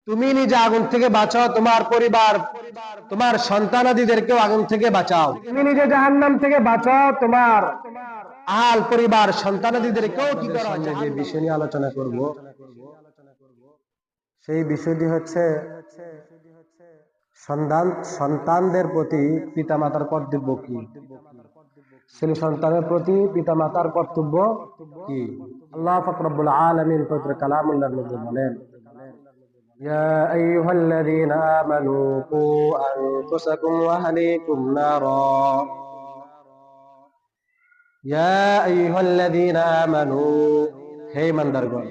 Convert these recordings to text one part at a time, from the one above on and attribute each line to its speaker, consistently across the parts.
Speaker 1: তুমি নিজে আগুন থেকে বাঁচাও, তোমার পরিবার, তোমার সন্তানাদিদেরকেও আগুন থেকে বাঁচাও। তুমি নিজে জাহান্নাম থেকে বাঁচাও, তোমার আহাল পরিবার সন্তানাদিদেরকেও কি করো। যে বিষয় নিয়ে আলোচনা করব সেই বিষয়টি হচ্ছে সন্তানদের প্রতি পিতামাতার কর্তব্য কি। ছেলে সন্তানের প্রতি পিতামাতার কর্তব্য কি। আল্লাহ পাক রব্বুল আলামিন পবিত্র কালামুল্লাহর মধ্যে বলেন, ইয়া আইয়ুহাল্লাযীনা আমানু কু আনফুসাকুম ওয়া আহলিকুম নারা, ইয়া আইয়ুহাল্লাযীনা আমানু, হে ইমানদারগণ,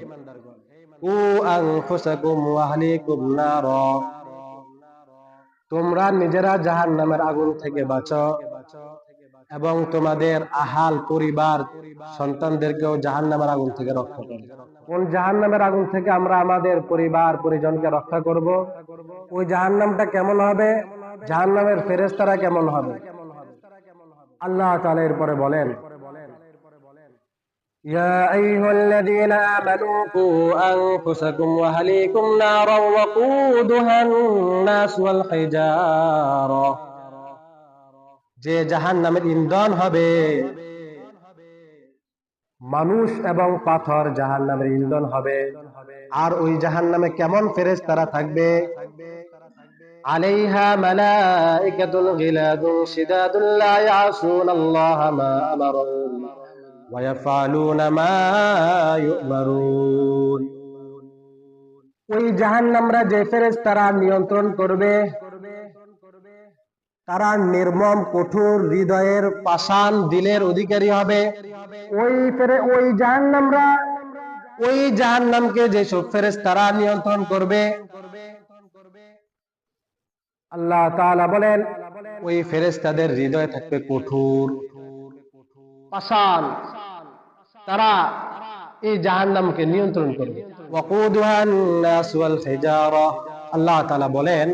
Speaker 1: কু আনফুসাকুম ওয়া আহলিকুম নারা, তোমরা নিজেরা জাহান্নামের আগুন থেকে বাঁচো এবং তোমাদের আহাল পরিবার সন্তানদেরকেও জাহান্নামের আগুন থেকে রক্ষা করো। কোন জাহান্নামের আগুন থেকে আমরা আমাদের পরিবার পরিজনকে রক্ষা করব? ওই জাহান্নামটা কেমন হবে, জাহান্নামের ফেরেশতারা কেমন হবে? আল্লাহ তাআলা এরপরে বলেন, ইয়া আইয়ুহাল্লাযীনা আমানু কু আনফুসাকুম ওয়া আহলিকুম নারা ওয়াকুদুহান নাস ওয়াল হিজারা, যে জাহান্নামের ইন্ধন হবে মানুষ এবং পাথর, জাহান্নামের ইন্ধন হবে। আর ওই জাহান্নামে কেমন ফেরেশতারা থাকবে? আলাইহা মালাইকাতুন গিলাদুন শিদাদুন লা ইয়াসুনাল্লাহা মা আমারুহুম ওয়া ইয়াফআলুনা মা ইউমারুন। ওই জাহান্নামরা যে ফেরেশতারা নিয়ন্ত্রণ করবে, তারা নির্মম কঠোর হৃদয়ের পাষাণ দিলের অধিকারী হবে। ওই জাহান্নামকে যেসব ফেরেশতারা নিয়ন্ত্রণ করবে, আল্লাহ তাআলা বলেন ওই ফেরেশতাদের হৃদয় থাকবে কঠোর পাষাণ, তারা এই জাহান্নামকে নিয়ন্ত্রণ করবে। ওয়াকুদুহান নাস ওয়াল হিজারা, আল্লাহ তাআলা বলেন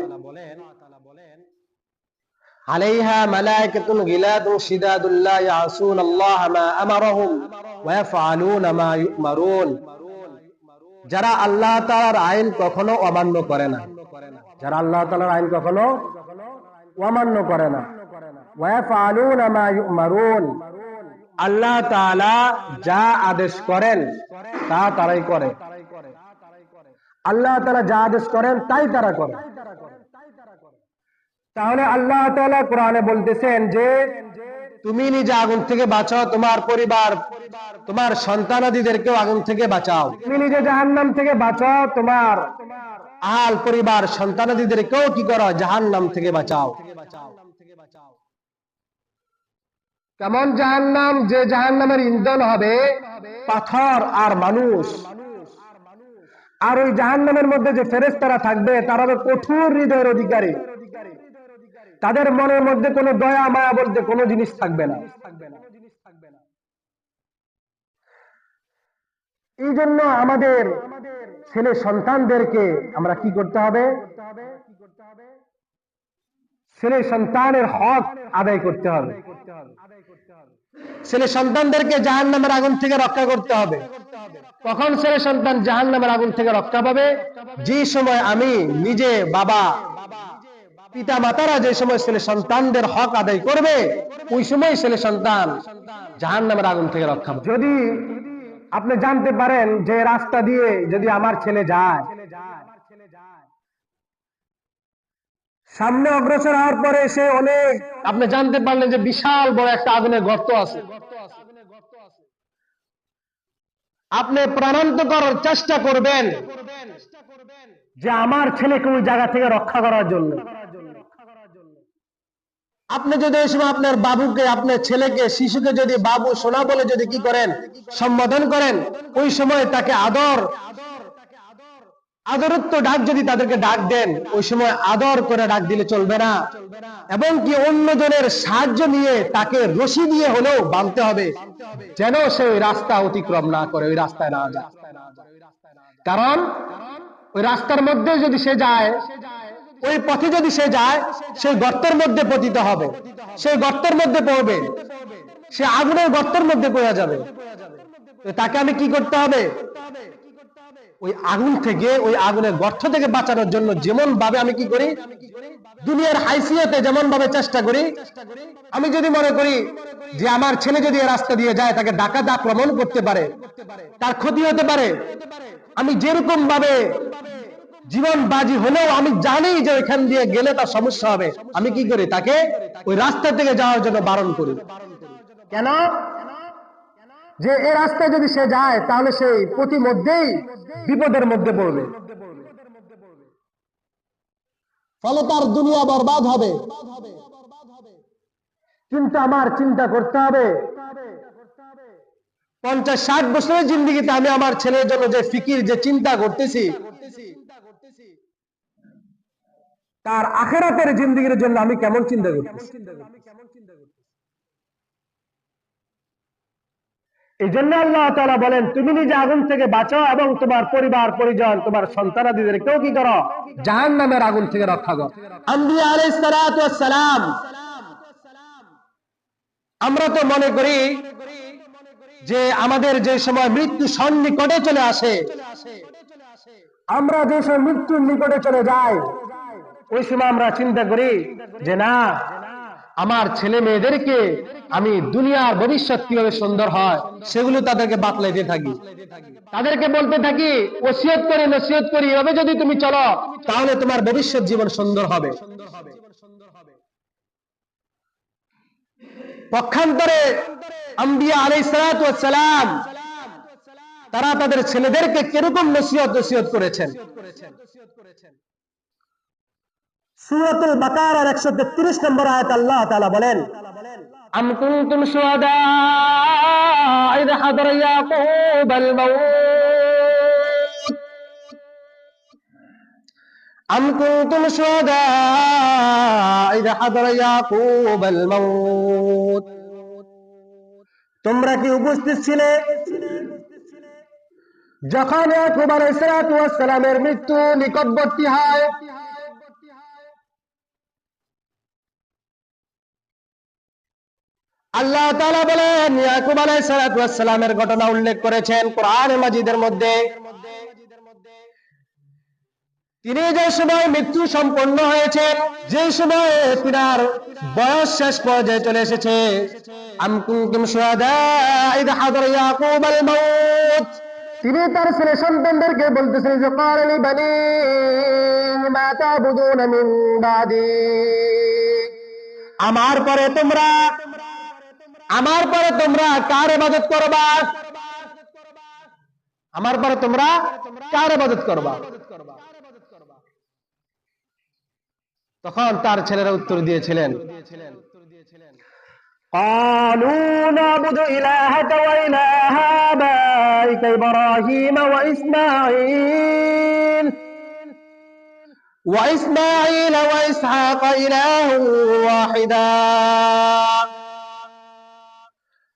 Speaker 1: আলাইহা মালাইকাতুন গিলাদুন শিদাদুন লা ইয়াসুনাল্লাহা মা আমারহুম ওয়া ইয়াফআলুনা মা ইউমারুন, যারা আল্লাহ তাআলার আইন কখনো অমান্য করে না, যারা আল্লাহ তাআলার আইন কখনো অমান্য করে না। ওয়া ইয়াফআলুনা মা ইউমারুন, আল্লাহ তাআলা যা আদেশ করেন তা তারাই করে। আল্লাহ তাআলা যা আদেশ করেন তাই তারা করে। তাহলে আল্লাহ তাআলা কোরআনে বলতেছেন যে তুমি নিজে আগুন থেকে বাঁচাও, তোমার পরিবার, তোমার সন্তানাদিদেরকেও আগুন থেকে বাঁচাও। তুমি নিজে জাহান্নাম থেকে বাঁচাও, তোমার আহাল পরিবার সন্তানাদিদেরকেও কি করো, জাহান্নাম থেকে বাঁচাও। কেমন জাহান্নাম? যে জাহান্নামের ইন্ধন হবে পাথর আর মানুষ। আর ওই জাহান্নামের মধ্যে যে ফেরেশতারা থাকবে তারা হবে কঠোর হৃদয়ের অধিকারী, তাদের মনের মধ্যে কোনো দয়া মায়া বলতে কোনো জিনিস থাকবে না। এই জন্য আমাদের ছেলে সন্তানদেরকে আমরা কি করতে হবে? ছেলে সন্তানের হক আদায় করতে হবে। ছেলে সন্তানদেরকে জাহান্নামের আগুন থেকে রক্ষা করতে হবে। কখন ছেলে সন্তান জাহান্নামের আগুন থেকে রক্ষা পাবে? যে সময় আমি নিজে, বাবা, পিতা মাতারা যে সময় ছেলে সন্তানদের হক আদায় করবে, ওই সময় ছেলে সন্তান জাহান্নামের আগুন থেকে রক্ষা পাবে। যদি আপনি জানতে পারেন যে রাস্তা দিয়ে যদি আমার ছেলে যায়, সামনে অগ্রসর হওয়ার পরে সে অনেক, আপনি জানতে পারলেন যে বিশাল বড় একটা আগুনের গর্ত আছে, আপনি প্রাণান্ত করার চেষ্টা করবেন যে আমার ছেলেকে ওই জায়গা থেকে রক্ষা করার জন্য। আপনি যদি এই সময় আপনার বাবুকে, আপনার ছেলেকে, শিশুকে যদি বাবু, সোনা বলে যদি কি করেন, সম্বোধন করেন, ওই সময় তাকে আদরত্ব ডাক যদি তাদেরকে ডাক দেন, ওই সময় আদর করে ডাক দিলে চলবে না, এবং কি অন্যজনের সাহায্য নিয়ে তাকে রশি দিয়ে হলেও বাঁধতে হবে, যেন সে ওই রাস্তা অতিক্রম না করে, ওই রাস্তায় না যায়। কারণ ওই রাস্তার মধ্যে যদি সে যায়, ওই পথে যদি সে যায়, সেই গর্তের মধ্যে পতিত হবে, সেই গর্তের মধ্যে পড়বে, সে আগুনের গর্তের মধ্যে পড়ে যাবে। তাকে আমি কি করতে হবে? ওই আগুন থেকে, ওই আগুনের গর্ত থেকে বাঁচানোর জন্য যেমন ভাবে আমি কি করি, দুনিয়ার হাইসিয়তে যেমন ভাবে চেষ্টা করি, আমি যদি মনে করি যে আমার ছেলে যদি রাস্তা দিয়ে যায়, তাকে ডাকাত আক্রমণ করতে পারে, তার ক্ষতি হতে পারে, আমি যেরকম ভাবে জীবন বাজি হলেও আমি জানি যে ওইখান দিয়ে গেলে তার সমস্যা হবে, আমি কি করি, তাকে ওই রাস্তা থেকে যাওয়ার জন্য বারণ করি। কেন? যে এই রাস্তায় যদি সে যায় তাহলে সে প্রতিমধ্যেই বিপদের মধ্যে পড়বে, ফলে তার দুনিয়া বরবাদ হবে। কিন্তু আমার চিন্তা করতে হবে 50-60 বছরের জিন্দেগিতে আমি আমার ছেলের জন্য যে ফিকির, যে চিন্তা করতেছি, তার আখিরাতের জিন্দেগির জন্য আমি কেমন চিন্তা করতেছি। এই জন্য আল্লাহ তাআলা বলেন, তুমি নিজে আগুন থেকে বাঁচো এবং তোমার পরিবার পরিজন, তোমার সন্তানাদিদের কেউ কি করো, জাহান্নামের আগুন থেকে রক্ষা করো। আম্বিয়া আলাইহিস সালাতু ওয়াস সালাম, আমরা তো মনে করি যে আমাদের যে সময় মৃত্যু সন্নিকটে চলে আসে, আমরা যে সময় মৃত্যুর নিকটে চলে যাই, ওই সময় আমরা চিন্তা করি যে না, আমার ছেলে মেয়েদেরকে আমি দুনিয়ার ভবিষ্যৎ কিভাবে সুন্দর হয় সেগুলো তাদেরকে বাতলাইতে থাকি, তাদেরকে বলতে থাকি, ওসিয়ত করি নসিহত করি, এভাবে যদি তুমি চলো তাহলে তোমার ভবিষ্যৎ জীবন সুন্দর হবে। পক্ষান্তরে আম্বিয়া আলাইহিস সালাতু ওয়াস সালাম তারা তাদের ছেলেদেরকে কিরকম নসিহত করেছেন। সূরাতুল বাকারার 133 নম্বর আয়াত আল্লাহ তাআলা বলেন, আম কুনতুম শুহাদা ইয হাদারা ইয়াকুবাল মাউত, আম কুনতুম শুহাদা ইয হাদারা ইয়াকুবাল মাউত, তোমরা কি উপস্থিত ছিলে যখন ইয়াকুব আলাইহিস সালাতু ওয়াস সালামের মৃত্যু নিকটবর্তী হয়? আল্লাহ তাআলা বলেন, ইয়াকুব আলাইহিস সালাতু ওয়াস সালামের ঘটনা উল্লেখ করেছেন কোরআন মাজিদের মধ্যে। তিনি যে সময় মৃত্যু সম্পন্ন হয়েছেন, যে সময় তিনার বয়স শেষ পর্যায়ে চলে এসেছে, আম কুনতুম শুহাদা ইয হাদারা ইয়াকুবাল মাউত, তিনি তার ছেলে সন্তানদেরকে বলতেছেন যে ক্বালা লিবানি মা তা'বুদুনা মিন বাদি, আমার পরে তোমরা কার ইবাদত করবা, আমার পরে তোমরা কার ইবাদত করবা। তখন তার ছেলেরা উত্তর দিয়েছিলেন, ক্বালু না'বুদু ইলাহাকা ওয়া ইলাহা আবাইকা ইব্রাহিম ওয়া ইসমাঈল ওয়া ইসহাক ইলাহান ওয়াহিদা,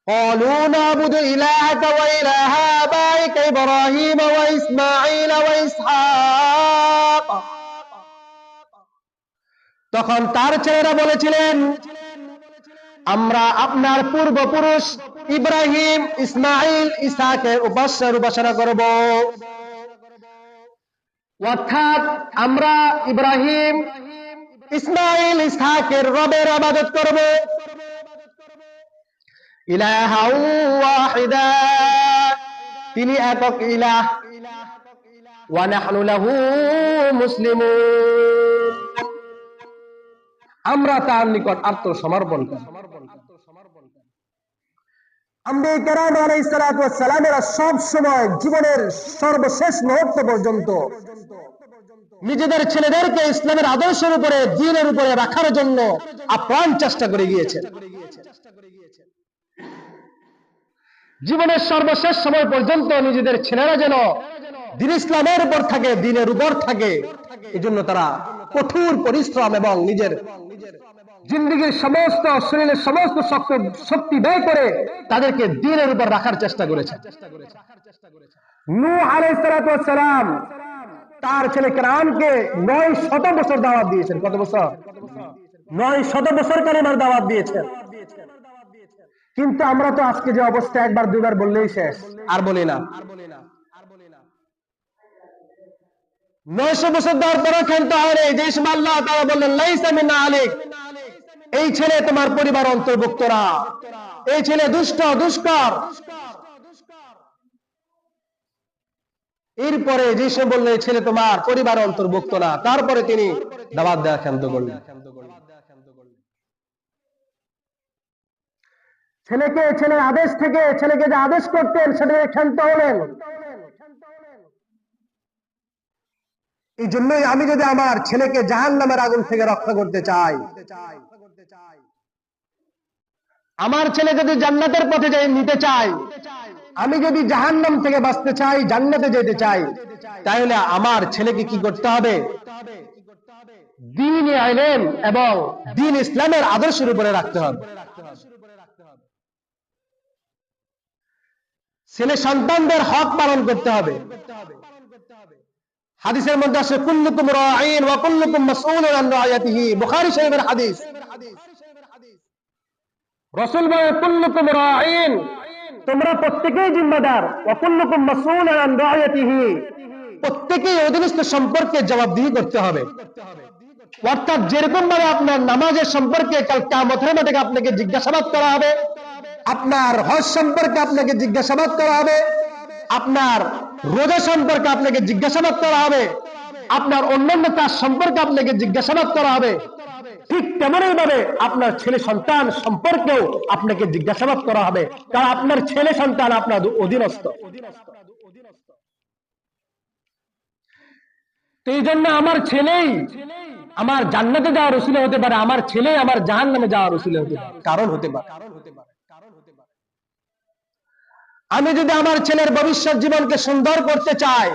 Speaker 1: قالوا نعبد إلهك وإله آبائك إبراهيم وإسماعيل وإسحاق। তখন তার ছেলেরা বলেছিলেন, আমরা আপনার পূর্বপুরুষ ইব্রাহিম, ইসমাইল, ইসহাকের উপাসনা করব, অর্থাৎ আমরা ইব্রাহিম, ইসমাইল, ইসহাকের রবের ইবাদত করব। ইলাহান ওয়াহিদা, তিনি একক ইলাহ, ওয়া নাহনু লাহু মুসলিমুন, আমরা তার নিকট আত্মসমর্পণ করি। আম্বিয়া কেরাম আলাইহিস সালাতু ওয়াস সালামেরা সব সময় জীবনের সর্বশেষ মুহূর্ত পর্যন্ত নিজেদের ছেলেদেরকে ইসলামের আদর্শের উপরে, দ্বীনের উপরে রাখার জন্য আপ্রাণ চেষ্টা করে গিয়েছেন। জীবনের সর্বশেষ সময় পর্যন্ত নিজেদের ছেলেরা যেন দ্বীন ইসলামের উপর থাকে, দ্বীনের উপর থাকে, এজন্য তারা কঠোর পরিশ্রম এবং নিজের জিন্দেগীর সমস্ত, শরীরের সমস্ত শক্তি ব্যয় করে তাদেরকে দ্বীনের উপর রাখার চেষ্টা করেছে। নূহ আলাইহিস সালাতু ওয়াস সালাম তার ছেলে কানানকে 900 বছর দাওয়াত দিয়েছেন। কত বছর? 900 বছর কালিমার দাওয়াত দিয়েছেন। কিন্তু আমরা তো আজকে যে অবস্থা, একবার দুইবার বললেই শেষ, আর বলি না। 900 বছর দেওয়ার পরে ক্ষান্ত হয় যে সময় আল্লাহ তাআলা বললেন লাইসা মিন্না আলাইক, এই ছেলে তোমার পরিবার অন্তর্ভুক্ত না, এই ছেলে দুষ্ট দুষ্কর। এরপরে যে সে বলল এই ছেলে তোমার পরিবার অন্তর্ভুক্ত না, তারপরে তিনি দাওয়াত দেওয়া ক্ষান্ত করলেন। ছেলের আদেশ থেকে ছেলেকে যে আদেশ করতেন সেটা ক্ষান্ত হলেন। এই জন্যই আমি যদি আমার ছেলেকে জাহান্নামের আগুন থেকে রক্ষা করতে চাই, আমার ছেলে যদি জান্নাতের পথে নিতে চাই, আমি যদি জাহান্নাম থেকে বাঁচতে চাই, জান্নাতে যেতে চাই, তাহলে আমার ছেলেকে কি করতে হবে? দ্বীন ইলম এবং দ্বীন ইসলামের আদর্শের উপরে রাখতে হবে। ছেলে সন্তানদের হক পালন করতে হবে। হাদিসের মধ্যে আছে কুল্লুকুম রাঈন ওয়া কুল্লুকুম মাসউলুন আন রাইয়াতিহি, বুখারী শরীফের হাদিস। রাসূল বলেন কুল্লুকুম রাঈন, তোমরা প্রত্যেকেই জিম্মাদার, ওয়া কুল্লুকুম মাসউলুন আন রাইয়াতিহি, প্রত্যেকেই অধীনস্থ সম্পর্কে জবাবদিহি করতে হবে। অর্থাৎ যেরকম ভাবে আপনার নামাজের সম্পর্কে কাল কিয়ামতের মাঠে আপনাকে জিজ্ঞাসাবাদ করা হবে, আপনার হজ সম্পর্কে আপনাকে জিজ্ঞাসাবাদ করা হবে, আপনার রোজা সম্পর্কে আপনাকে জিজ্ঞাসাবাদ করা হবে, আপনার অন্যান্য কাজ সম্পর্কে আপনাকে জিজ্ঞাসাবাদ করা হবে, ঠিক তেমনই ভাবে আপনার ছেলে সন্তান সম্পর্কেও আপনাকে জিজ্ঞাসাবাদ করা হবে, কারণ আপনার ছেলে সন্তান আপনার অধীনস্থ। তো এই জন্য আমার ছেলেই আমার জান্নাতে যাওয়ার উসিলা হতে পারে, আমার ছেলে আমার জাহান্নামে যাওয়ার উসিলা হতে পারে, কারণ হতে পারে। আমি যদি আমার ছেলের ভবিষ্যৎ জীবনকে সুন্দর করতে চাই,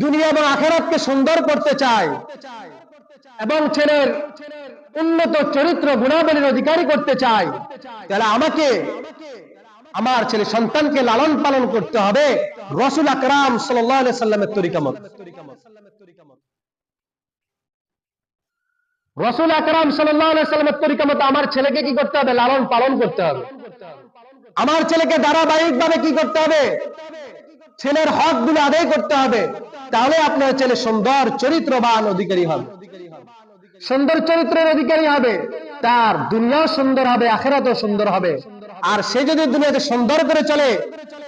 Speaker 1: দুনিয়া এবং আখিরাতকে সুন্দর করতে চাই, এবং ছেলের উন্নত চরিত্র গুণাবলীর অধিকারী করতে চাই, তাহলে আমাকে আমার ছেলে সন্তানকে লালন পালন করতে হবে রাসূল আকরাম সাল্লাল্লাহু আলাইহি সাল্লামের তরিকা মত। রাসূল আকরাম সাল্লাল্লাহু আলাইহি সাল্লামের তরিকা মত আমার ছেলেকে কি করতে হবে? লালন পালন করতে হবে। আমার ছেলেকে ধারাবাহিকভাবে কি করতে হবে? ছেলের হকগুলো আদায় করতে হবে। তাহলে আপনার ছেলে সুন্দর চরিত্রবান অধিকারী হবে, সুন্দর চরিত্রের অধিকারী হবে, তার দুনিয়াও সুন্দর হবে, আখিরাতও সুন্দর হবে। আর সে যদি দুনিয়াতে সুন্দর করে চলে,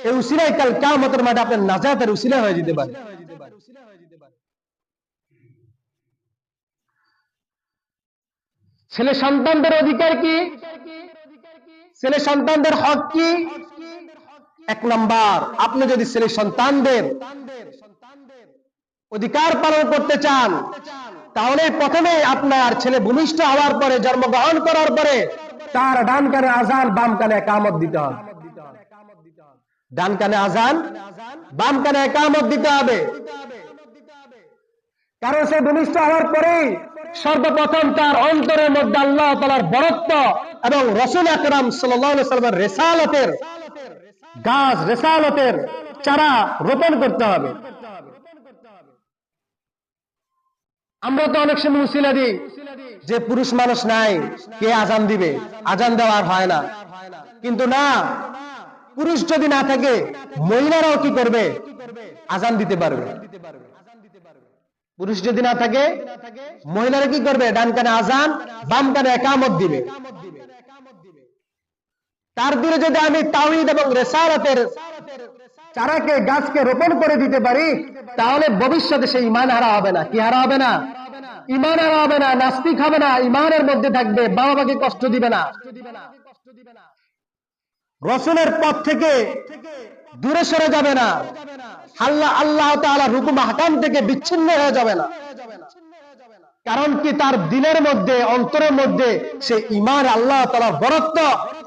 Speaker 1: এই উসিলায় কাল কিয়ামতের মাঠে আপনার নাজাতের উসিলা হয়ে যেতে পারে। ছেলে সন্তানদের অধিকার কি? ছেলে সন্তানদের হক কি? এক নাম্বার, আপনি যদি ছেলে সন্তানদের অধিকার পালন করতে চান, তাহলে প্রথমে আপনার ছেলে ভূমিষ্ঠ হওয়ার পরে, জন্মগ্রহণ করার পরে তার ডান কানে আজান, বাম কানে ইকামত দিতে হবে। ডান কানে আজান, বাম কানে ইকামত দিতে হবে। কারণ সে ভূমিষ্ঠ হওয়ার পরেই সর্বপ্রথম তার অন্তরের মধ্যে আল্লাহ তাআলার বরত্ব এবং রাসূল আকরাম সাল্লাল্লাহু আলাইহি সাল্লামের রিসালাতের গাছ, রিসালাতের চারা রোপণ করতে হবে। আমরা তো অনেক সময় উসিলা দিই যে পুরুষ মানুষ নাই, কে আজান দিবে, আজান দেওয়ার হয় না। কিন্তু না, পুরুষ যদি না থাকে মহিলারাও কি করবে? আজান দিতে পারবে। পুরুষ যদি না থাকে মহিলারা কি করবে? ডান কানে আজান, বাম কানে ইকামত দিবে। তার দিকে যদি আমি তাওহীদ এবং রিসালাতের চারাকে, গাছকে রোপণ করে দিতে পারি, তাহলে ভবিষ্যতে সে ঈমান হারা হবে না। কি হারা হবে না? ঈমান হারা হবে না, নাস্তিক হবে না, ঈমানের মধ্যে থাকবে, বাবা মাকে কষ্ট দিবে না, রাসূলের পথ থেকে দূরে সরে যাবে না, আল্লাহ তাআলার হুকুম আহকাম থেকে বিচ্ছিন্ন হয়ে যাবে না। কারণ কি? তার দিলের মধ্যে, অন্তরের মধ্যে সে ঈমান, আল্লাহ তাআলার বরত্ব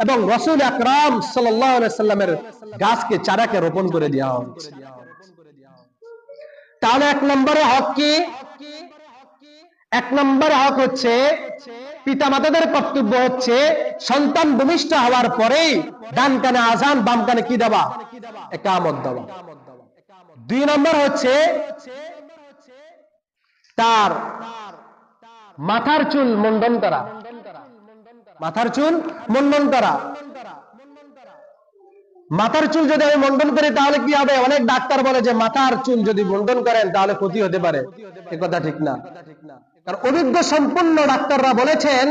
Speaker 1: এবং রাসূল আকরাম সাল্লাল্লাহু আলাইহি সাল্লামের গাছকে, চারাকে রোপণ করে দেওয়া হচ্ছে। তাহলে এক নম্বরে হক কি? এক নম্বরে হক হচ্ছে, পিতামাতাদের কর্তব্য হচ্ছে সন্তান ভূমিষ্ঠ হওয়ার পরেই ডান কানে আজান, বাম কানে কি দেওয়া? ইকামত দেওয়া। দুই নম্বর হচ্ছে তার মাথার চুল মুন্ডন করা। মাথার চুল মুন্ডন করা। মাথার চুল যদি আমি মন্ডন করি তাহলে কি হবে? অনেক ডাক্তার বলে যে মাথার চুল যদি মন্ডন করেন তাহলে ক্ষতি হতে পারে। এ কথা ঠিক না। কারণ অভিজ্ঞ সম্পন্ন ডাক্তাররা বলেছেন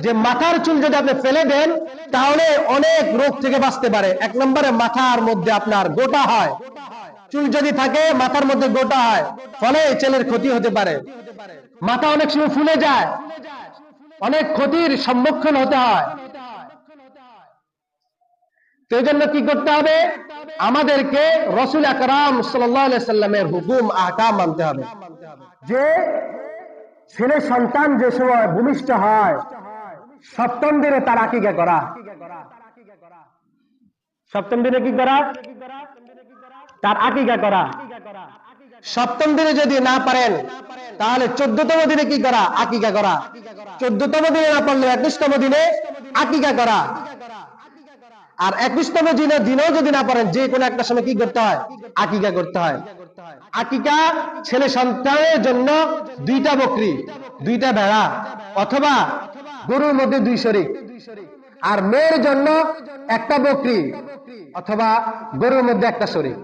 Speaker 1: যে মাথার চুল যদি আপনি ফেলে দেন তাহলে অনেক রোগ থেকে বাঁচতে পারে। এক নম্বরে মাথার মধ্যে আপনার গোটা হয়, চুল যদি থাকে মাথার মধ্যে গোটা হয়, ফলে ছেলের ক্ষতি হতে পারে। মাথা অনেক সময় ফুলে যায়, অনেক ক্ষতির সম্মুখীন হতে হয়। সেই জন্য কি করতে হবে? আমাদেরকে রাসূল আকরাম সাল্লাল্লাহু আলাইহি সাল্লামের হুকুম আহকাম মানতে হবে। যে ছেলে সন্তান যে সময় ভূমিষ্ঠ হয়, সপ্তম দিনে তার আকিকা করা। সপ্তম দিনে কি করা? তার আকিকা করা। সপ্তম দিনে যদি না পারেন তাহলে 14তম দিনে কি করা? আকিকা করা। 14তম দিনে না পারলে 21তম দিনে আকিকা করা। আর 21তম দিনেও যদি না পারেন, যে কোনো একটা সময় কি করতে হয়? আকিকা করতে হয়। আকিকা ছেলে সন্তানের জন্য 2টা বকরি, 2টা ভেড়া অথবা গরুর মধ্যে 2 শরীক, আর মেয়ের জন্য 1টা বকরি অথবা গরুর মধ্যে 1টা শরীক।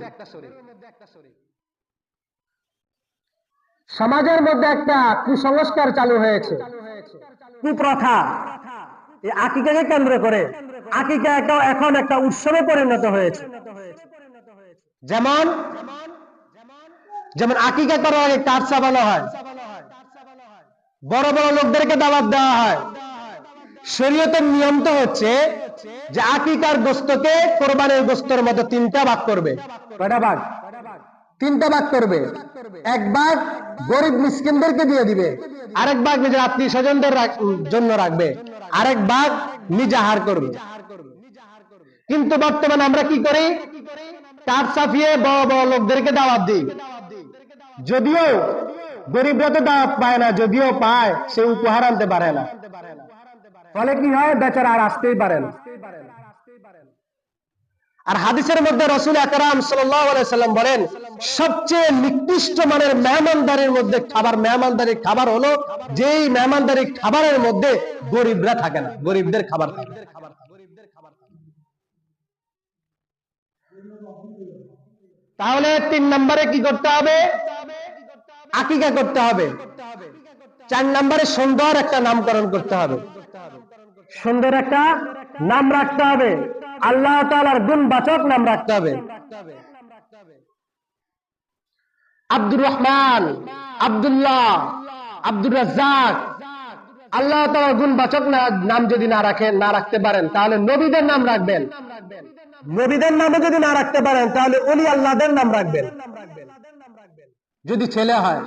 Speaker 1: সমাজের মধ্যে একটা কুসংস্কার চালু হয়েছে, কুপ্রথা। এই আকিকাকে কেন্দ্র করে আকিকা এখন একটা উৎসবে পরিণত হয়েছে। যেমন যেমন আকিকা করার আগে কাঠ চাবানো হয়, বড় বড় লোকদেরকে দাওয়াত দেওয়া হয়। শরীয়তের নিয়ম তো হচ্ছে যে আকিকার গোশতকে কোরবানির গোশতের মতো 3টা ভাগ করবে। কয়টা ভাগ? 3টা ভাগ করবে। এক ভাগ গরিব মিসকিনদেরকে দিয়ে দিবে, আরেক ভাগ নিজের আত্মীয় স্বজনদের জন্য রাখবে, আরেক ভাগ নিজে আহার করবে। কিন্তু বর্তমানে আমরা কি করি? কাঠ চাপিয়ে বড় বড় লোকদেরকে দাওয়াত দিই। যদিও গরিবরা তো দাওয়াত পায় না, যদিও পায় সে উপহার আনতে পারে না। ফলে কি হয়? বেচারা আর আসতেই পারে না। আর হাদিসের মধ্যে রাসূল আকরাম সাল্লাল্লাহু আলাইহি সাল্লাম বলেন, সবচেয়ে নিকৃষ্ট মানের মেহমানদারির মধ্যে মেহমানদারির খাবার হলো যেই মেহমানদারির খাবারের মধ্যে গরিবরা থাকে না, গরিবদের খাবার থাকে। তাহলে 3 নম্বরে কি করতে হবে? আকিকা করতে হবে। 4 নম্বরে সুন্দর একটা নামকরণ করতে হবে, সুন্দর একটা নাম রাখতে হবে, আল্লাহ তাআলার গুণবাচক নাম রাখতে হবে। আব্দুর রহমান, আব্দুল্লাহ, আব্দুর রাজ্জাক, আল্লাহ তাআলার গুণবাচক নাম যদি না রাখতে পারেন তাহলে নবীদের নাম রাখবেন। নবীদের নামে যদি না রাখতে পারেন তাহলে ওলি আল্লাহদের নাম রাখবেন, যদি ছেলে হয়।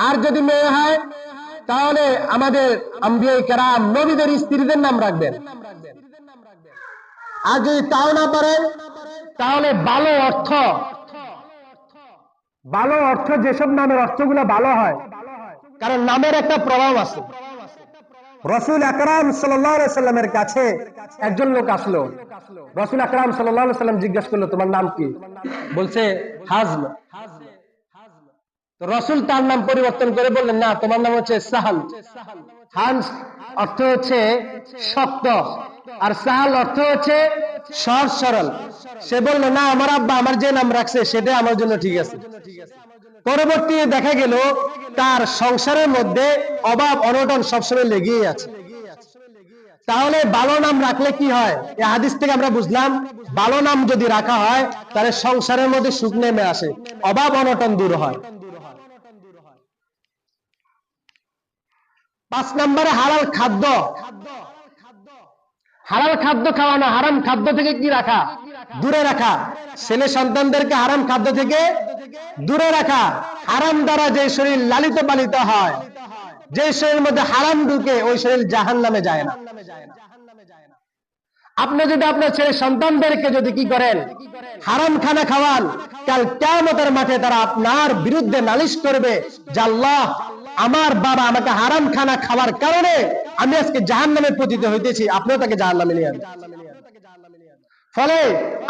Speaker 1: আর যদি মেয়ে হয় তাহলে আমাদের আম্বিয়া কেরাম নবীদের স্ত্রীদের নাম রাখবেন। আর যদি তাও না পারেন তাহলে ভালো অর্থ যেসব নামের অর্থগুলো ভালো হয়, কারণ নামের একটা প্রভাব আছে। রাসূল আকরাম সাল্লাল্লাহু আলাইহি সাল্লামের কাছে একজন লোক আসলো। রাসূল আকরাম সাল্লাল্লাহু আলাইহি সাল্লাম জিজ্ঞাসা করলো, তোমার নাম কি? বলছে হাজম। তো রাসূল তার নাম পরিবর্তন করে বললেন, না, তোমার নাম হচ্ছে সাহাল। হানস অর্থ হচ্ছে শক্ত, আর সাহাল অর্থ হচ্ছে সহজ সরল। সে বলল, না, আমার আব্বা আমার যে নাম রাখছে সেটাই আমার জন্য ঠিক আছে। পরবর্তীতে দেখা গেল তার সংসারের মধ্যে অভাব অনটন সবসময় লেগেই আছে। তাহলে ভালো নাম রাখলে কি হয়? এই হাদিস থেকে আমরা বুঝলাম, ভালো নাম যদি রাখা হয় তাহলে সংসারের মধ্যে সুখ নেমে আসে, অভাব অনটন দূর হয়। 5 নম্বরে হালাল খাদ্য। হালাল খাদ্য খাওয়ানো, হারাম খাদ্য থেকে কি রাখা? দূরে রাখা। ছেলে সন্তানদেরকে হারাম খাদ্য থেকে দূরে রাখা। হারাম দ্বারা যে শরীর লালিত পালিত হয়, যে শরীরের মধ্যে হারাম ঢুকে, ওই শরীর জাহান্নামে যায় না। আপনি যদি আপনার ছেলে সন্তানদেরকে যদি কি করেন? হারাম খানা খাওয়ান, কাল কিয়ামতের মাঠে তারা আপনার বিরুদ্ধে নালিশ করবে যে আল্লাহ, আমার বাবা আমাকে হারাম খানা খাওয়ার কারণে আমি আজকে জাহান্নামে পতিত হইতেছি, আপনিও তাকে জাহান্নামে নিয়ে যান। ফলে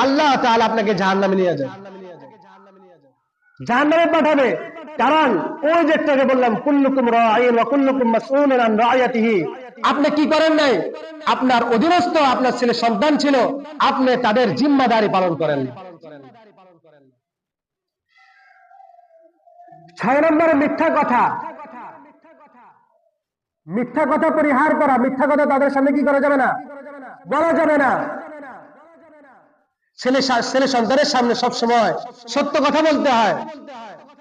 Speaker 1: আল্লাহ তাআলা আপনাকে জাহান্নামে নিয়ে যান, জাহান্নামে পাঠাবে। কারণ ওই যে একটু বললাম কুল্লুকুম রাঈন ওয়া কুল্লুকুম মাসউলুন আন রাইয়াতিহি, আপনি কি করেন নাই? আপনার অধীনস্থ আপনার ছেলে সন্তান ছিল, আপনি তাদের জিম্মাদারি পালন করেন। 6 নম্বরে মিথ্যা কথা। মিথ্যা কথা পরিহার করা। মিথ্যা কথা তাদের সামনে কি করা যাবে না? বলা যাবে না। ছেলে সন্তানের সামনে সব সময় সত্য কথা বলতে হয়,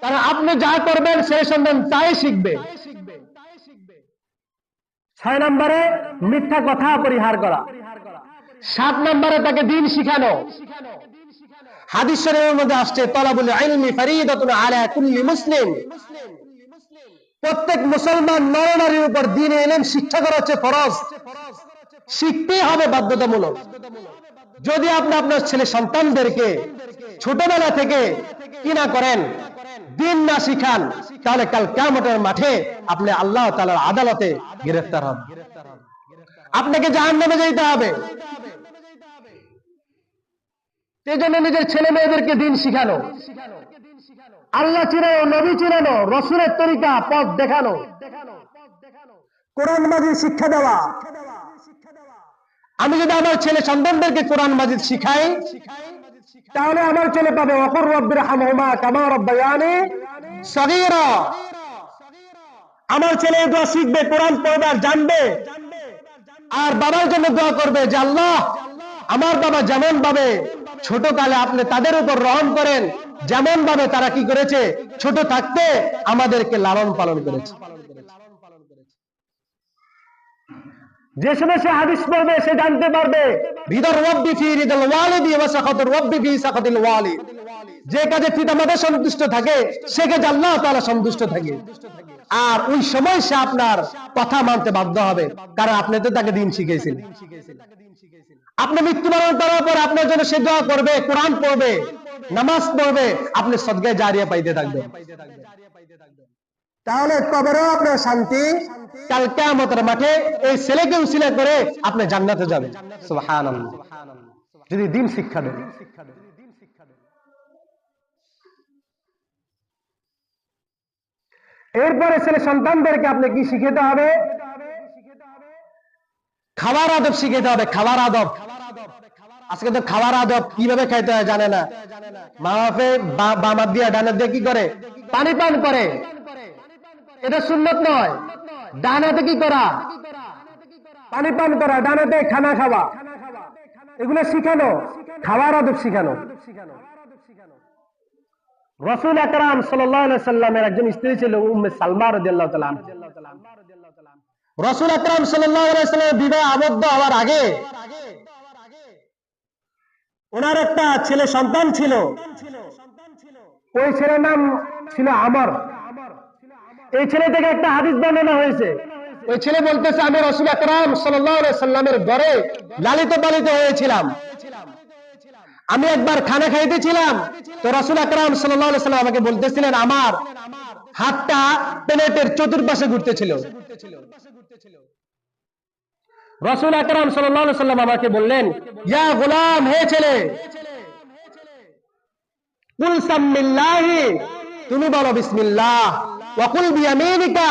Speaker 1: কারণ আপনি যা করবেন ছেলে সন্তান তাই শিখবে। 6 নম্বরে মিথ্যা কথা পরিহার করা। 7 নম্বরে তাকে দ্বীন শিখানো। হাদিস শরীফের মধ্যে আসছে তলাবুল ইলমি ফরিদাতুন আলা কুল্লি মুসলিম, প্রত্যেক মুসলমান নরনারীর উপর দ্বীনে ইলম শিক্ষা করা হচ্ছে ফরজ, শিখতেই হবে বাধ্যতামূলক। যদি আপনি আপনার ছেলে সন্তানদেরকে ছোটবেলা থেকে কি না করেন, দ্বীন না শিখান, তাহলে কাল কিয়ামতের মাঠে আপনি আল্লাহ তাআলার আদালতে গ্রেফতার হবেন, আপনাকে জাহান্নামে যেতে হবে। সেজন্য নিজের ছেলে মেয়েদেরকে দ্বীন শিখানো, আল্লাহ চিনানো, নবী চিনানো, রসুলের তরিকা পথ দেখানো, কোরআন মাজিদ শিক্ষা দেওয়া। আমি যদি আমার ছেলে সন্তানদেরকে কোরআন মাজিদ শিখাই, তাহলে আমার ছেলে পাবে ওয়াকুর রব্বির হামহুমা কামা রাব্বায়ানি সগীরা। আমার ছেলে দোয়া শিখবে, কোরআন পড়বে আর জানবে, আর বাবার জন্য দোয়া করবে যে আল্লাহ আমার বাবা যেমন ভাবে ছোট কালে আপনি তাদের উপর রহম করেন, যেমন ভাবে তারা কি করেছে ছোট থাকতে আমাদেরকে লালন পালন করেছে। যে সময় সে হাদিস পড়বে সে জানতে পারবে রিদার রাব্বি ফি রিদাল ওয়ালিদি ওয়া সাখাতুর রাব্বি ফি সাখাতিল ওয়ালিদ, যে কাজে পিতামাতা সন্তুষ্ট থাকে সে কাজে আল্লাহ তাআলা সন্তুষ্ট থাকে। আর ওই সময় সে আপনার কথা মানতে বাধ্য হবে, কারণ আপনি তো তাকে দ্বীন শিখিয়েছেন। আপনি মৃত্যুবরণ করার পর আপনার জন্য সে দোয়া করবে, কোরআন পড়বে, নামাজ পড়বে, আপনি সদকায়ে জারিয়া পাইতে থাকবেন। তাহলে কবরেও আপনার শান্তি, কাল কিয়ামতের মাঠে এই ছেলেকে উসিলা করে আপনি জান্নাতে যাবেন। সুবহানাল্লাহ, যদি দ্বীন শিক্ষা দেন। এরপরে ছেলে সন্তানদেরকে আপনি কি শিখাতে হবে? খাবার আদব শিখাতে হবে। খাবার আদব, আজকে তো খাবার আদব কিভাবে খাইতে হয় জানে না। মা বাপে বামাত দিয়া ডানাত দিয়ে কি করে? পানি পান করে। এটা সুন্নত নয়। ডানাতে কি করা? পানি পান করা, ডানাতে খানা খাওয়া, এগুলো শিখানো, খাবার আদব শিখানো। রাসূল আকরাম সাল্লাল্লাহু আলাইহি সাল্লামের একজন স্ত্রী ছিল উম্মে সালমা রাদিয়াল্লাহু তাআলা। রাসূল আকরাম সাল্লাল্লাহু আলাইহি সাল্লামের বিবাহ আবদ্ধ হওয়ার আগে ওনার একটা ছেলে সন্তান ছিল। ওই ছেলের নাম ছিল আমর। এই ছেলে থেকে একটা হাদিস বর্ণনা হয়েছে। ওই ছেলে বলতেছে আমি রাসূল আকরাম সাল্লাল্লাহু আলাইহি সাল্লামের ঘরে লালিত পালিত হয়েছিলাম। আমি একবার খানা খাইতেছিলাম, তো রাসূল আকরাম সাল্লাল্লাহু আলাইহি সাল্লাম আমাকে বলতেছিলেন, আমার হাতটা প্লেটের চতুর্পাশে ঘুরতেছিল। রাসূল আকরাম সাল্লাল্লাহু আলাইহি সাল্লাম আমাকে বললেন, ইয়া গোলাম, হে ছেলে, কুল সামিল্লাহি, তুমি বলো বিসমিল্লাহ, ওয়া কুল বিয়ামিনিকা,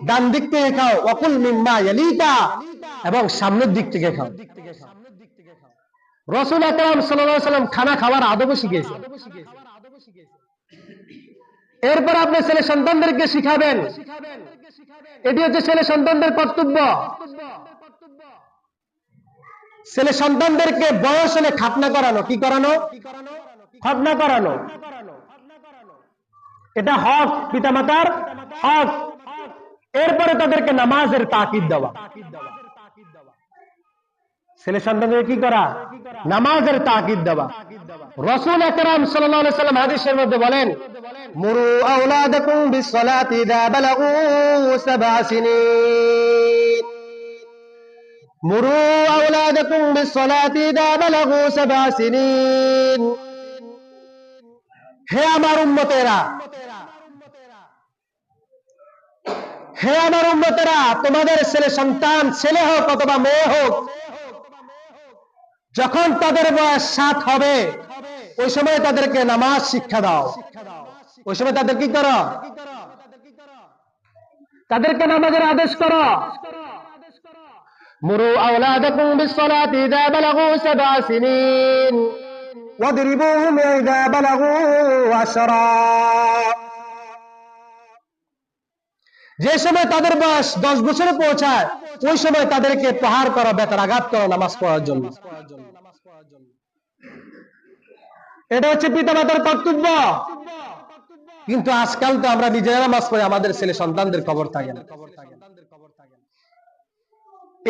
Speaker 1: ডান দিক থেকে খাও, ওয়া কুল মিম্মা ইয়ালিকা, এবং সামনের দিক থেকে খাও। রাসূল আকরাম সাল্লাল্লাহু আলাইহি সাল্লাম খানা খাওয়ার আদব শিখিয়েছেন। এরপর আপনি ছেলে সন্তানদেরকে শিখাবেন। এটি হচ্ছে ছেলে সন্তানদের কর্তব্য। ছেলে সন্তানদেরকে বয়স হলে খাতনা করানো। কি করানো? খাতনা করানো। এটা হক, পিতামাতার হক। এরপরে তাদেরকে নামাজের তাকিদ দেওয়া। ছেলে সন্তানদের কি করা? নামাজের তাকিদ দেওয়া। রাসূল আকরাম সাল্লাল্লাহু আলাইহি সাল্লাম হাদিসের মধ্যে বলেন, মুরু আওলাদাকুম বিসসালাতি ইযা বালাগু 7 সিনিন, মুরু আওলাদাকুম বিসসালাতি ইযা বালাগু 7 সিনিন। হে আমার উম্মতেরা, হে আমার উম্মতেরা, তোমাদের ছেলে সন্তান, ছেলে হোক অথবা মেয়ে হোক, যখন তাদের বয়স 7 হবে ওই সময় তাদেরকে নামাজ শিক্ষা দাও। ওই সময় তাদের কি করো? তাদেরকে নামাজের আদেশ করো। মুরু আওলাদাকুম বিসসালাতি ইযা বালাগু 7 সিনিন ওয়াদরিবুহুম ইযা বালাগু 10। যে সময় তাদের বয়স 10 বছরে পৌঁছায় ওই সময় তাদেরকে প্রহার করো, বেতরাঘাত করো নামাজ পড়ার জন্য। এটা হচ্ছে পিতামাতার কর্তব্য। কিন্তু আজকাল তো আমরা নিজেরা নামাজ পড়ি, আমাদের ছেলে সন্তানদের খবর থাকে না।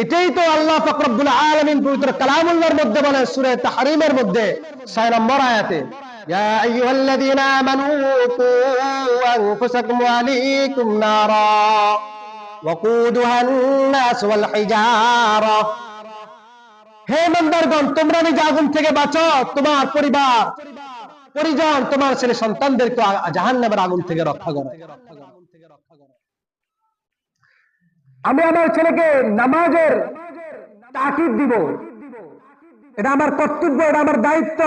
Speaker 1: এটাই তো আল্লাহ পাক রব্বুল আলামিন পবিত্র কালামুল্লাহর মধ্যে বলেন সূরা তাহরীমের মধ্যে 6 নম্বর আয়াতে, ইয়া আইয়ুহাল্লাযীনা আমানু কু আনফুসাকুম ওয়া আহলিকুম নারা ওয়াকুদুহান নাস ওয়াল হিজারা। হে ইমানদারগণ, তোমরা নিজে আগুন থেকে বাঁচো, তোমার পরিবার পরিজন, তোমার ছেলে সন্তানদেরকে জাহান্নামের আগুন থেকে রক্ষা করো। আমি আমার ছেলেকে নামাজের তাকিদ দিব, এটা আমার কর্তব্য, এটা আমার দায়িত্ব।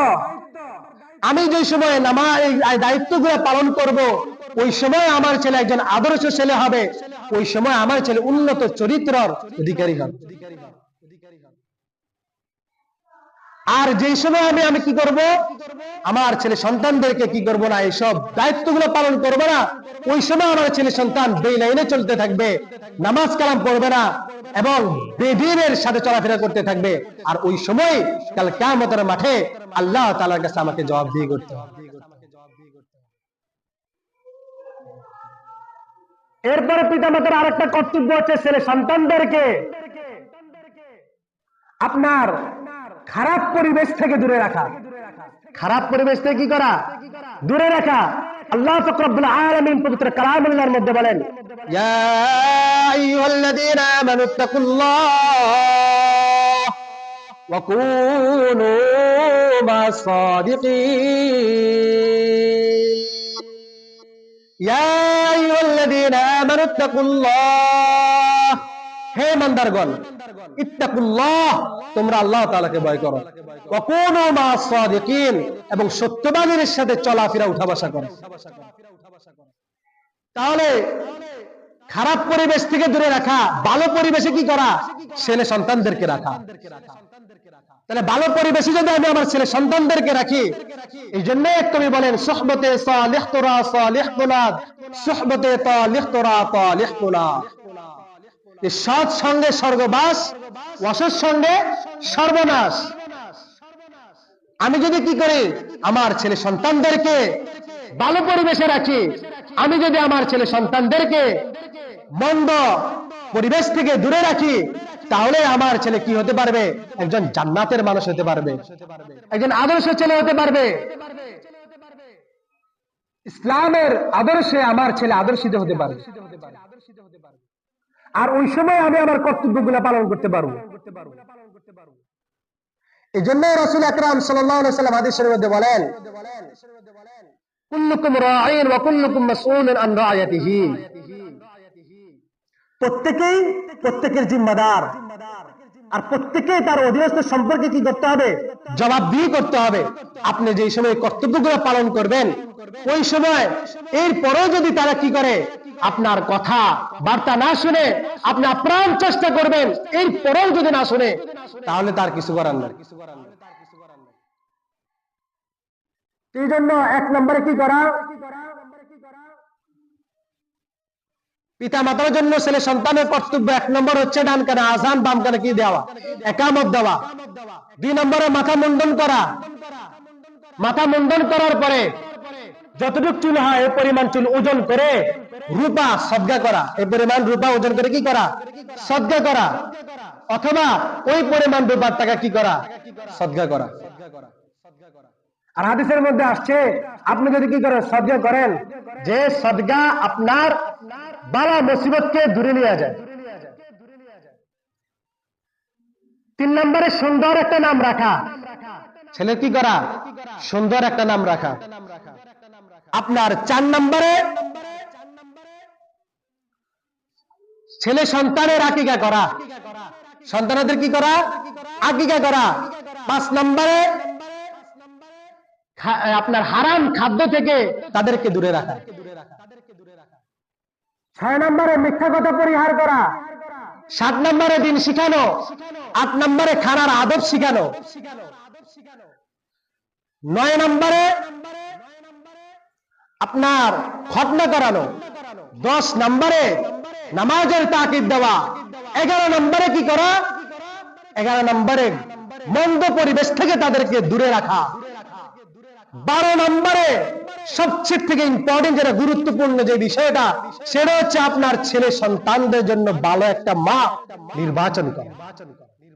Speaker 1: আমি যে সময় এই দায়িত্বগুলো পালন করব ওই সময় আমার ছেলে একজন আদর্শ ছেলে হবে, ওই সময় আমার ছেলে উন্নত চরিত্রের অধিকারী হবে। আর যে সময় আমি কি করব, আমার ছেলে সন্তানদেরকে কি করব না, এইসব দায়িত্বগুলো পালন করব না, ওই সময় আমার ছেলে সন্তান বেলাইনে চলতে থাকবে, নামাজ কালাম পড়বে না এবং বেদিনের সাথে চলাফেরা করতে থাকবে। আর ওই সময় কাল কিয়ামতের মাঠে আল্লাহ তাআলার কাছে আমাকে জবাবদিহি করতে হবে। এরপরে পিতামাতার আরেকটা কর্তব্য হচ্ছে ছেলে সন্তানদেরকে আপনার খারাপ পরিবেশ থেকে দূরে রাখা। খারাপ পরিবেশ থেকে কি করা? দূরে রাখা। আল্লাহ পাক রব্বুল আলামিন পবিত্র কালামুল্লাহর মধ্যে বলেন, ইয়া আইয়ুহাল্লাযীনা আমানুত্তাকুল্লাহ ওয়া কুনু মা'আস সাদিকিন। ইয়া আইয়ুহাল্লাযীনা আমানুত্তাকুল্লাহ, হে ইমানদারগণ, ইত্তাকুল্লাহ, তোমরা আল্লাহ তাআলাকে ভয় করো, ওয়া কুনু মা'আস সাদিকিন, এবং সত্যবাদীদের সাথে চলাফেরা উঠা বসা করো। তাহলে খারাপ পরিবেশ থেকে দূরে রাখা, ভালো পরিবেশে কি করা? ছেলে সন্তানদেরকে রাখা। তাহলে ভালো পরিবেশে যদি আমি আমার ছেলে সন্তানদেরকে রাখি, এই জন্য কবি বলেন সুহবতে সালিহ তোরা সালিহ কুলাদ, সুহবতে তালিহ তোরা তালিহ কুলাদ। সৎ সঙ্গে স্বর্গবাস, অসৎ সঙ্গে সর্বনাশ। আমি যদি কি করি, আমার ছেলে সন্তানদেরকে ভালো পরিবেশে রাখি, আমি যদি আমার ছেলে সন্তানদেরকে মন্দ পরিবেশ থেকে দূরে রাখি, তাহলে আমার ছেলে কি হতে পারবে? একজন জান্নাতের মানুষ হতে পারবে, একজন আদর্শ ছেলে হতে পারবে। ইসলামের আদর্শে আমার ছেলে আদর্শিত হতে পারবে। আর ওই সময় আমি আমার কর্তব্যগুলো পালন করতে পারবো। এই জন্য রাসূল আকরাম সাল্লাল্লাহু আলাইহি ওয়াসাল্লাম হাদিসের মধ্যে বলেন, কুল্লুকুম রাঈন ওয়া কুল্লুকুম মাসউলুন আন রা'য়াতিহি। প্রত্যেকেই প্রত্যেকের জিম্মাদার, আর প্রত্যেকেই তার অধীনস্থ সম্পর্কে কি করতে হবে? জবাবদিহি করতে হবে। আপনি যে সময় কর্তব্যগুলো পালন করবেন, ওই সময় এরপরেও যদি তারা কি করে, আপনার কথা বার্তা না শুনে, আপনি আপ্রাণ চেষ্টা করবেন, এরপরেও যদি না শুনে, তাহলে তার কিছু করার নেই। এই জন্য 1 নম্বরে কি করা? পিতা মাতার জন্য ছেলে সন্তানের কর্তব্য 1 নম্বর হচ্ছে ডান কানে আযান, বাম কানে কি দেওয়া? ইকামত দেওয়া। 2 নম্বরে মাথা মুন্ডন করা। মাথা মুন্ডন করার পরে যতটুকু চুল হয় এই পরিমাণ চুল ওজন করে রূপা সদকা করা। এই পরিমাণ রূপা ওজন করে কি করা? সদকা করা। অথবা ওই পরিমাণ রূপার টাকা কি করা? সদকা করা। আর হাদিসের মধ্যে আসছে, আপনি যদি কি করেন? সদকা করেন, যে সদকা আপনার বালা মুসিবতকে দূরে নিয়ে যায়। 3 নম্বরে সুন্দর একটা নাম রাখা। ছেলে কি করা? সুন্দর একটা নাম রাখা। আপনার 4 নম্বরে ছেলে সন্তানের আকিকা করা। সন্তানদের কি করা? আকিকা করা। 5 নম্বরে আপনার হারাম খাদ্য থেকে তাদেরকে দূরে রাখা। 6 নম্বরে মিথ্যা কথা পরিহার করা। 7 নম্বরে দিন শিখানো। 8 নম্বরে খানার আদব শিখানো। 9 নম্বরে আপনার খতনা করানো। 10 নম্বরে নামাজের তাকিদ দেওয়া। 11 নম্বরে কি করা? 11 নম্বরে মন্দ পরিবেশ থেকে তাদেরকে দূরে রাখা। 12 নম্বরে সবচেয়ে থেকে ইম্পর্টেন্ট, যেটা গুরুত্বপূর্ণ যে বিষয়টা, সেটা হচ্ছে আপনার ছেলে সন্তানদের জন্য ভালো একটা মা নির্বাচন করা।